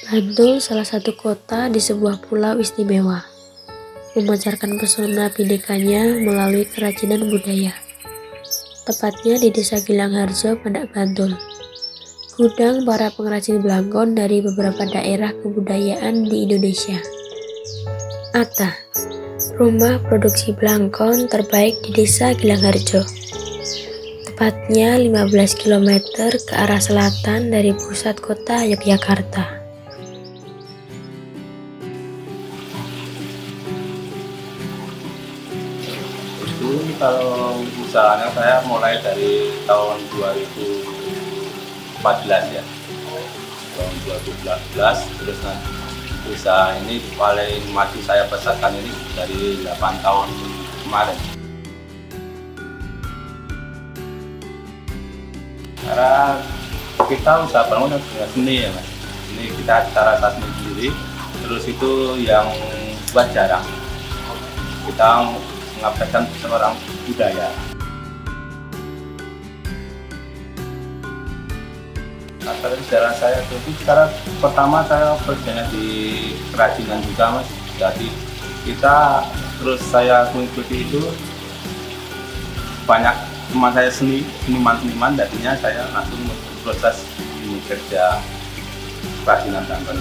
Bantul salah satu kota di sebuah pulau istimewa, memancarkan pesona bhinnekanya melalui kerajinan budaya. Tepatnya di Desa Gilangharjo, Pandak Bantul. Gudang para pengrajin belangkon dari beberapa daerah kebudayaan di Indonesia. ATA, rumah produksi belangkon terbaik di Desa Gilangharjo. Tepatnya 15 km ke arah selatan dari pusat kota Yogyakarta. Itu kalau usahanya saya mulai dari tahun 2014 ya. Tahun 2014 terus nanti usaha ini paling maju saya besarkan ini dari 8 tahun kemarin. Karena kita usaha bangunan seni ya mas. Ini kita cara sendiri. Terus itu yang buat jarang. Kita mengabadikan seorang budaya. Latar sejarah saya itu secara pertama saya kerjanya di kerajinan juga mas. Jadi kita terus saya mengikuti itu banyak teman saya seniman, jadinya saya langsung proses ini kerja kerajinan belangkon.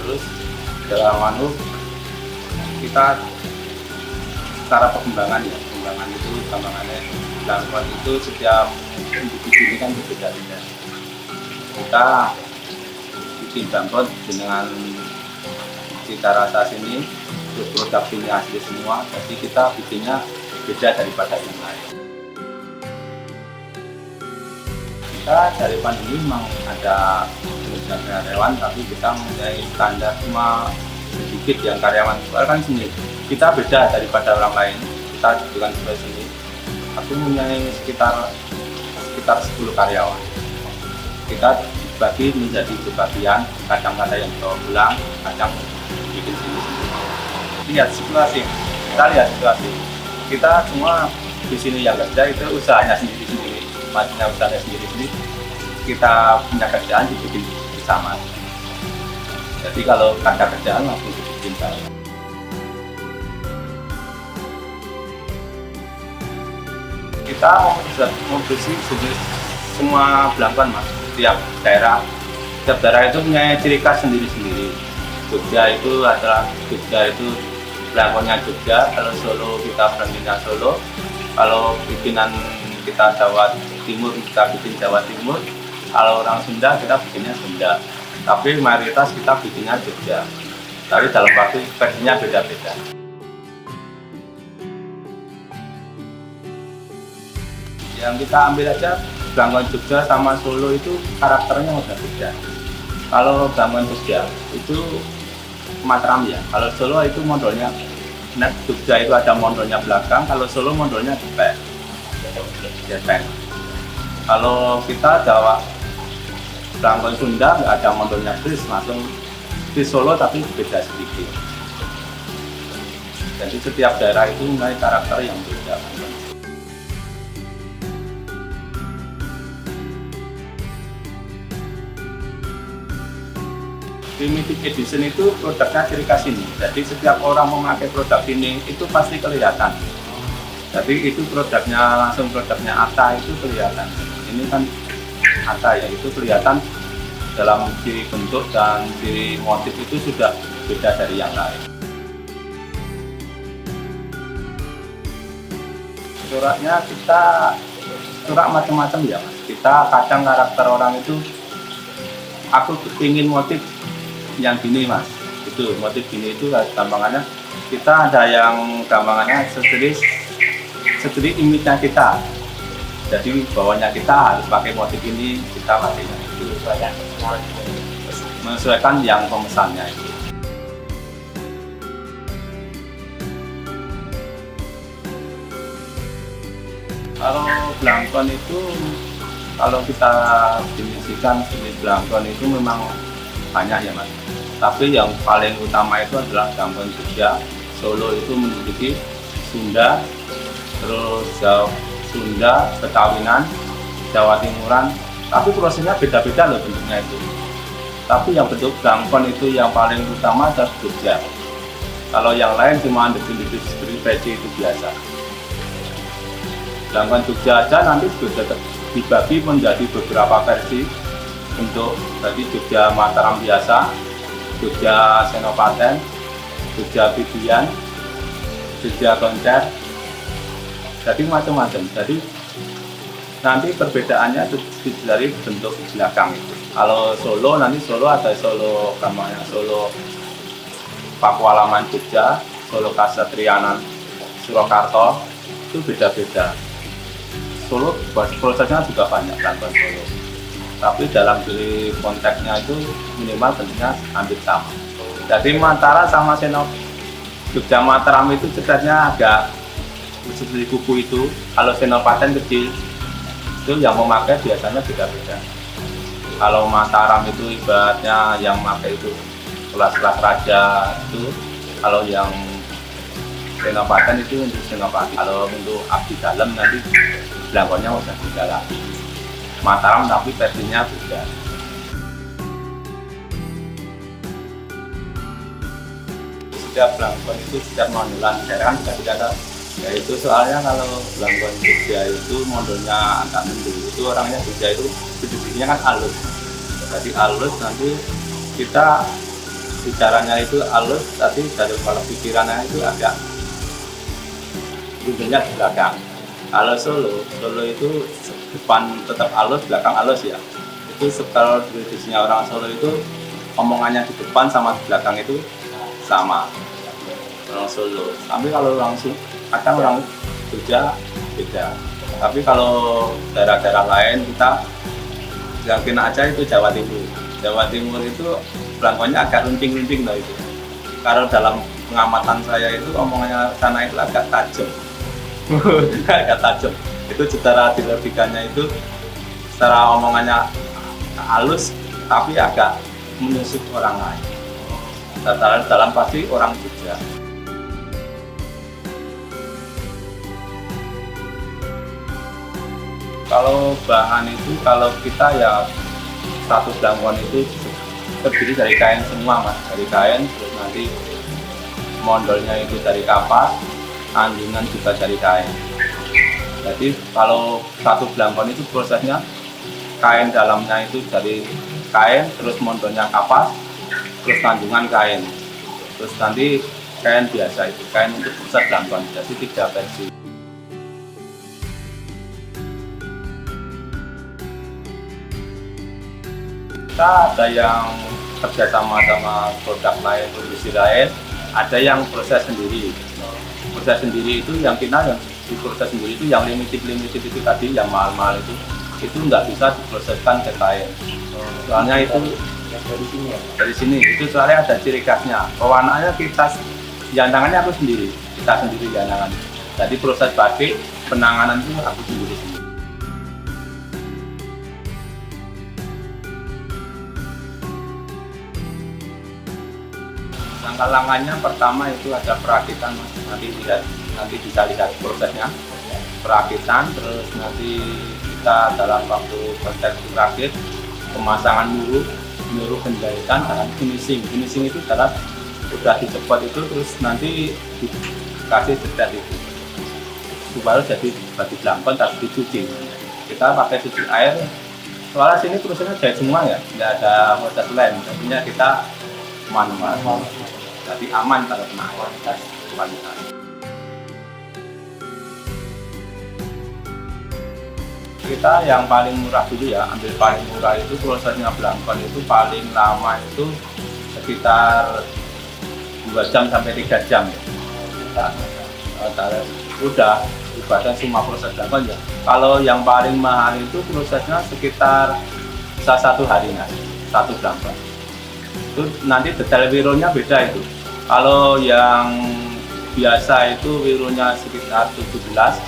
Terus dalam kita secara perkembangan itu perkembangannya belangkon itu setiap individu ini kan berbeda-beda. Kita bikin belangkon dengan cita rasa sini, produk ini asli semua, jadi kita bikinnya beda daripada yang lain. Kita dari pandemi memang ada pengusaha karyawan, tapi kita mempunyai standar cuma sedikit yang karyawan. Soalnya kan sini kita beda daripada orang lain. Kita bukan seperti sini. Aku mempunyai sekitar 10 karyawan. Kita dibagi menjadi bagian, kadang ada yang bawa pulang, kadang bikin sini. Lihat situasi, kita semua di sini yang kerja itu usahanya sendiri, majunya usahanya sendiri. Kita punya kerjaan dibikin bersama. Jadi kalau ada kerjaan langsung dibikin bareng. Kita memproduksi semua belangkon mas. Tiap daerah itu punya ciri khas sendiri-sendiri. Jogja itu belangkonnya Jogja, kalau Solo kita brandingnya Solo, kalau bikinan kita Jawa Timur kita bikin Jawa Timur, kalau orang Sunda kita bikinnya Sunda, tapi mayoritas kita bikinnya Jogja, tapi dalam waktu versinya beda-beda. Yang kita ambil aja belangkon Jogja sama Solo itu karakternya udah beda. Kalau belangkon Jogja itu Mataram ya, kalau Solo itu mondolnya, Jogja itu ada mondolnya belakang, kalau Solo mondolnya depan. Kalau kita Jawa, belangkon Sunda nggak ada mondolnya kris, langsung di Solo tapi beda sedikit. Jadi setiap daerah itu mempunyai karakter yang beda. Limited edition itu produknya ciri khas ini. Jadi setiap orang memakai produk ini itu pasti kelihatan. Jadi itu produknya ATA itu kelihatan. Ini kan ATA ya, itu kelihatan dalam ciri bentuk dan ciri motif itu sudah beda dari yang lain. Coraknya kita corak macam-macam ya mas. Kita kadang karakter orang itu aku ingin motif yang gini mas, itu motif gini itu gampangannya kita ada yang gampangannya sendiri image-nya kita, jadi bawahnya kita harus pakai motif ini, kita pakainya itu menyesuaikan yang pemesannya itu. Kalau belangkon itu kalau kita definisikan jenis belangkon itu memang banyak ya mas, tapi yang paling utama itu adalah belangkon Jogja. Solo itu memiliki Sunda, terus Sunda, Betawinan, Jawa Timuran, Tapi prosesnya beda-beda loh bentuknya itu. Tapi yang bentuk blangkon itu yang paling utama adalah Jogja. Kalau yang lain cuma detil-detil seperti peci itu biasa. Blangkon Jogja aja nanti sudah dibagi menjadi beberapa versi untuk tadi Jogja Mataram biasa, Jogja Senopaten, Jogja Bibian, Jogja Koncer, jadi macam-macam. Jadi nanti perbedaannya itu dari bentuk belakang itu. Kalau Solo nanti Solo ada Solo namanya Solo Pakualaman Jogja, Solo Kasatriyanan Surakarta, itu beda-beda. Solo prosesnya juga banyak blangkon Solo, tapi dalam diri konteksnya itu minimal bentuknya hampir sama. Jadi Mataram sama Jogja Mataram itu ceritanya agak seperti kuku itu. Kalau Senopaten kecil itu yang memakai biasanya beda-beda. Kalau Mataram itu ibaratnya yang memakai itu kelas-kelas raja itu. Kalau yang Senopaten itu untuk Senopaten. Kalau untuk abdi dalam nanti blangkonnya udah beda lagi. Mataram tapi versinya beda. Setiap blangkon itu setiap mondolan daerah kan juga tidak ada. Ya itu soalnya kalau blangkon Jogja itu mondolnya agak mendung, itu orangnya Jogja itu sedikitnya kan halus. Jadi halus nanti kita bicaranya itu halus, tapi dari kalau pikirannya itu agak ujungnya di belakang. Kalau Solo itu depan tetap halus, belakang halus ya. Itu kalau tradisinya orang Solo itu omongannya di depan sama di belakang itu sama. Orang Solo. Tapi kalau langsung kadang orang Jogja beda. Tapi kalau daerah-daerah lain kita yang kena aja itu Jawa Timur. Jawa Timur itu blangkonnya agak runting-runting loh itu. Kalau dalam pengamatan saya itu omongannya sana itu agak tajam. Agak tajam. Itu secara dilogikanya itu secara omongannya halus tapi agak menusuk orang lain. Dalam pasti orang Jogja. Kalau bahan itu kalau kita ya satu blangkon itu terdiri dari kain semua mas, dari kain, terus nanti mondolnya itu dari kapas, anjungan juga dari kain. Jadi kalau satu blangkon itu prosesnya kain dalamnya itu dari kain, terus mondolnya kapas, terus anjungan kain, terus nanti kain biasa itu kain untuk proses blangkon. Jadi 3 versi. Kita ada yang kerjasama sama produk lain, produksi lain, ada yang proses sendiri. Proses sendiri itu yang kita yang diproses sendiri itu yang limited itu tadi yang mahal-mahal itu nggak bisa diproseskan ke kain. Soalnya itu dari sini itu soalnya ada ciri khasnya. Pewarnaannya kita jantangannya aku sendiri, kita sendiri jantangan. Jadi proses batik penanganan itu aku sendiri. Langkah-langkahnya pertama itu ada perakitan, nanti bisa lihat prosesnya perakitan, terus nanti kita dalam waktu proses perakit pemasangan nyuruh penjahitan dan finishing itu adalah sudah dicepot itu terus nanti dikasih jedat itu baru jadi baju blangkon tapi dicuci. Kita pakai cuci air soalnya sini prosesnya jahit semua ya, nggak ada proses lain, jadinya kita manual. Jadi aman kalau kena kualitas. Kita yang paling murah dulu ya, ambil paling murah itu prosesnya blangkon itu paling lama itu sekitar 2 jam sampai 3 jam ya. Udah ibaratnya semua proses blangkon ya. Kalau yang paling mahal itu prosesnya sekitar bisa 1 hari mas, 1 blangkon. Itu nanti detail wironya beda itu. Kalau yang biasa itu wirunya sekitar 17,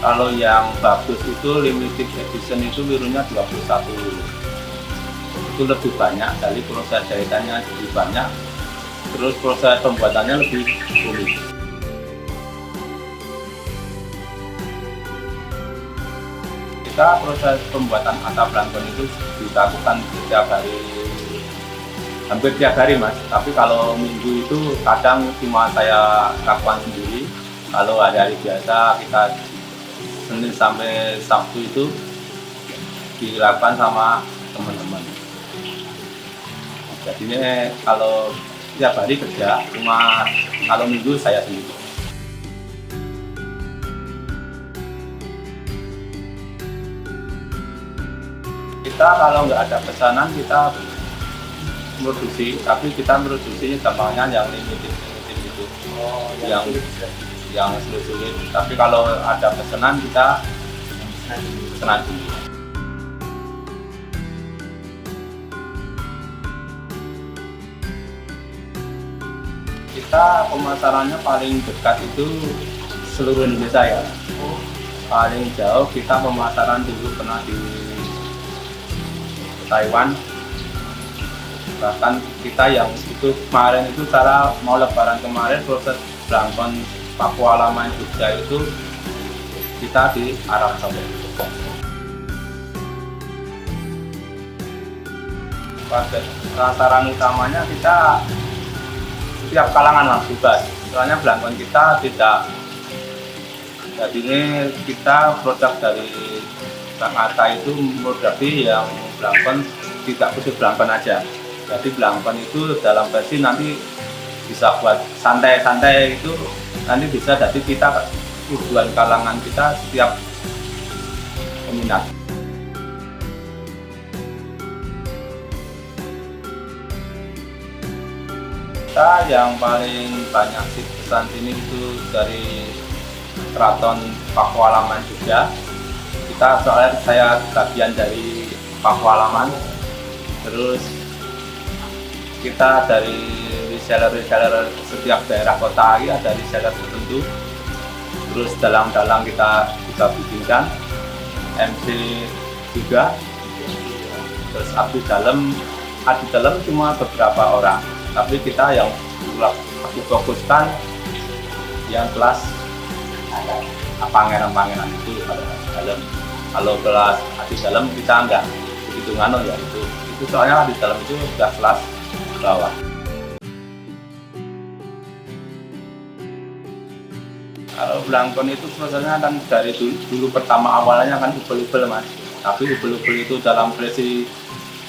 kalau yang bagus itu limited edition itu wirunya 21 wiru. Itu lebih banyak, dari proses jahitannya lebih banyak, terus proses pembuatannya lebih sulit. Kita proses pembuatan atap belangkon itu dilakukan setiap hari, hampir tiap hari Mas. Tapi kalau minggu itu kadang cuma saya lakukan sendiri. Kalau hari-hari biasa kita Senin sampai Sabtu itu dilakukan sama teman-teman. Jadinya kalau tiap hari kerja, cuma kalau minggu saya sendiri. Kita kalau nggak ada pesanan kita produksi, tapi kita produksi gampangnya yang limited gitu, yang sulit-sulit. Tapi kalau ada pesanan kita pesanan dulu. Kita pemasarannya paling dekat itu seluruh Indonesia ya. Paling jauh kita pemasaran dulu pernah di Taiwan. Bahkan kita yang itu kemarin itu cara mau lebaran kemarin proses belangkon Pakualaman Jogja itu kita di Arab Saudi. Pada sasaran utamanya kita setiap kalangan lah bebas. Soalnya belangkon kita tidak, jadinya kita produk dari Bang Atta itu produksi yang belangkon tidak khusus belangkon aja. Jadi belangkon itu dalam versi nanti bisa buat santai-santai, itu nanti bisa jadi kita tujuan kalangan kita setiap peminat. Kita yang paling banyak sih pesan sini itu dari Keraton Pakualaman Jogja. Kita soalnya saya bagian dari Pakualaman, terus kita dari reseller setiap daerah kota ini ada reseller tertentu. Terus dalang-dalang kita juga bikinkan, MC juga, terus abdi dalam cuma beberapa orang, tapi kita yang aku fokuskan yang kelas pangeran itu pada dalam. Kalau kelas abdi dalam kita enggak begitu ngano ya, itu soalnya abdi dalam itu sudah kelas bawah. Kalau belangkon itu prosesnya kan dari dulu pertama awalnya kan ubel-ubel Mas, tapi ubel-ubel itu dalam versi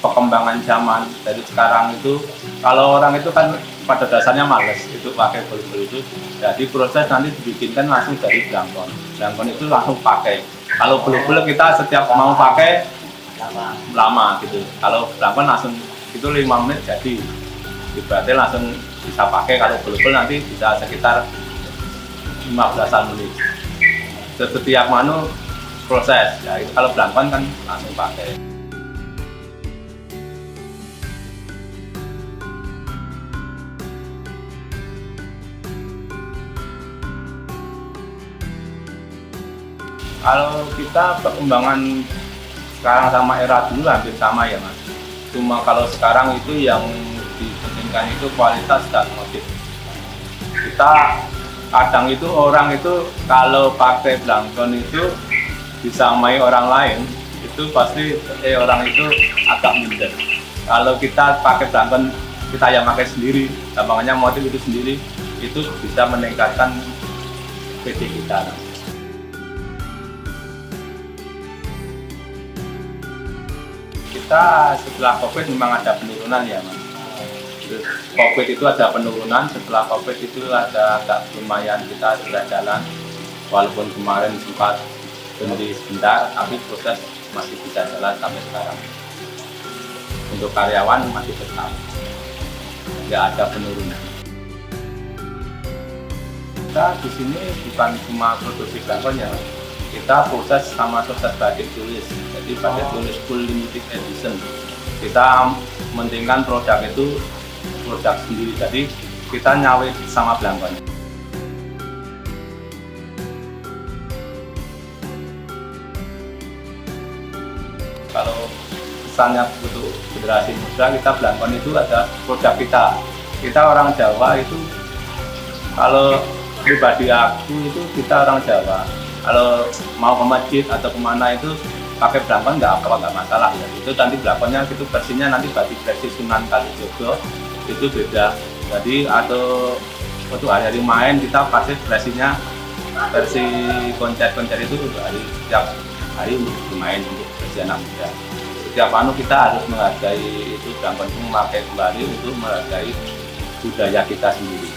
perkembangan zaman dari sekarang itu, kalau orang itu kan pada dasarnya males itu pakai ubel-ubel itu, jadi proses nanti dibikinkan langsung dari belangkon itu langsung pakai. Kalau ubel-ubel kita setiap mau pakai lama gitu, kalau belangkon langsung itu 5 menit jadi, berarti langsung bisa pakai. Kalau ubel-ubel nanti bisa sekitar 15-an menit setiap proses ya, itu kalau belangkon kan langsung pakai. Kalau kita perkembangan sekarang sama era dulu hampir sama ya Mas, cuma kalau sekarang itu yang dipentingkan itu kualitas dan motif. Kita kadang itu orang itu kalau pakai belangkon itu disamai orang lain, itu pasti orang itu agak minder. Kalau kita pakai belangkon kita yang pakai sendiri, gampangnya motif itu sendiri, itu bisa meningkatkan PD kita. Kita setelah COVID memang ada penurunan ya Mas. COVID itu ada penurunan, setelah COVID itu ada agak lumayan kita sudah jalan, walaupun kemarin sempat berhenti sebentar, tapi proses masih bisa jalan sampai sekarang. Untuk karyawan masih tetap, nggak ada penurunan. Kita di sini bukan cuma produksi belangkon ya, kita proses sama proses batik tulis. Jadi batik tulis full limited edition. Kita mementingkan produk itu produk sendiri, jadi kita nyawit sama belangkon. Kalau pesannya untuk generasi muda, kita belangkon itu ada produk kita. Kita orang Jawa itu, kalau pribadi aku itu kita orang Jawa. Kalau mau ke masjid atau kemana itu pakai belangkon nggak masalah ya. Itu nanti belangkonnya itu versinya nanti batik versi Sunan Kalijogo itu beda. Jadi atau waktu hari-hari main kita pakai versinya versi konser itu setiap hari untuk bermain untuk versi anak muda. Setiap kita harus menghargai itu belangkon itu memakai kembali untuk menghargai budaya kita sendiri.